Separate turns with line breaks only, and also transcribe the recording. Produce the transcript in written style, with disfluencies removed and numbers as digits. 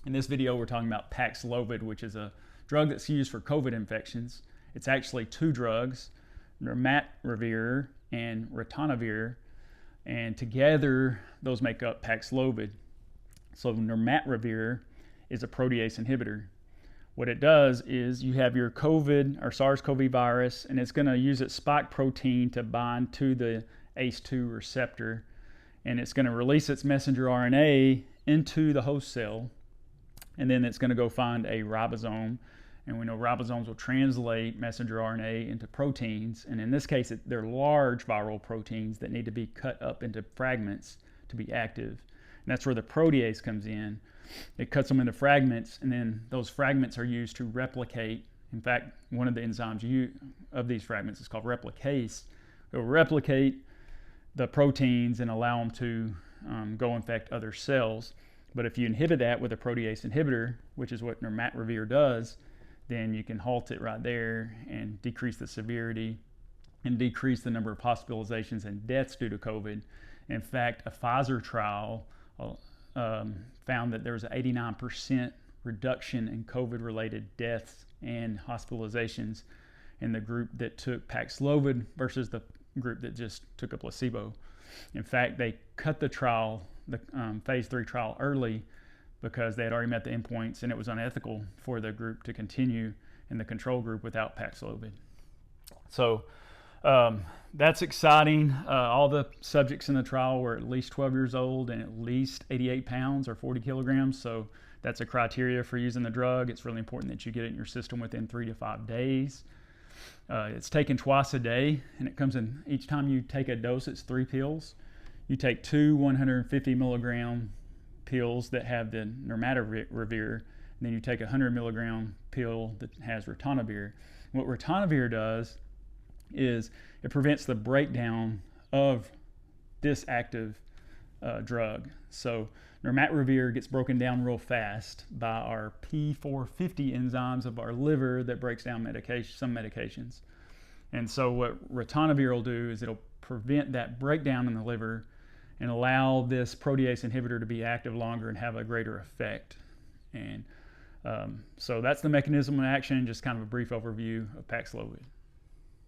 In this video, we're talking about Paxlovid, which is a drug that's used for COVID infections. It's actually two drugs, nirmatrelvir and ritonavir, and together those make up Paxlovid. So nirmatrelvir is a protease inhibitor. What it does is you have your COVID or SARS-CoV virus, and it's going to use its spike protein to bind to the ACE2 receptor, and it's going to release its messenger RNA into the host cell, and then it's going to go find a ribosome, and we know ribosomes will translate messenger RNA into proteins, and in this case they're large viral proteins that need to be cut up into fragments to be active, and that's where the protease comes in. It cuts them into fragments, and then those fragments are used to replicate. In fact, one of the enzymes of these fragments is called replicase. It will replicate the proteins and allow them to go infect other cells. But if you inhibit that with a protease inhibitor, which is what nirmatrelvir does, then you can halt it right there and decrease the severity and decrease the number of hospitalizations and deaths due to COVID. In fact, a Pfizer trial found that there was an 89% reduction in COVID-related deaths and hospitalizations in the group that took Paxlovid versus the group that just took a placebo. In fact, they cut the trial, the phase 3 trial, early because they had already met the endpoints, and it was unethical for the group to continue in the control group without Paxlovid. So that's exciting. All the subjects in the trial were at least 12 years old and at least 88 pounds or 40 kilograms. So that's a criteria for using the drug. It's really important that you get it in your system within 3 to 5 days. It's taken twice a day, and it comes in, each time you take a dose, it's 3 pills. You take 2 150 milligram pills that have the nirmatrelvir, and then you take a 100 milligram pill that has ritonavir. What ritonavir does is it prevents the breakdown of this active drug. So nirmatrelvir gets broken down real fast by our P450 enzymes of our liver that breaks down some medications. And so what ritonavir will do is it'll prevent that breakdown in the liver and allow this protease inhibitor to be active longer and have a greater effect. And so that's the mechanism of action, just kind of a brief overview of Paxlovid.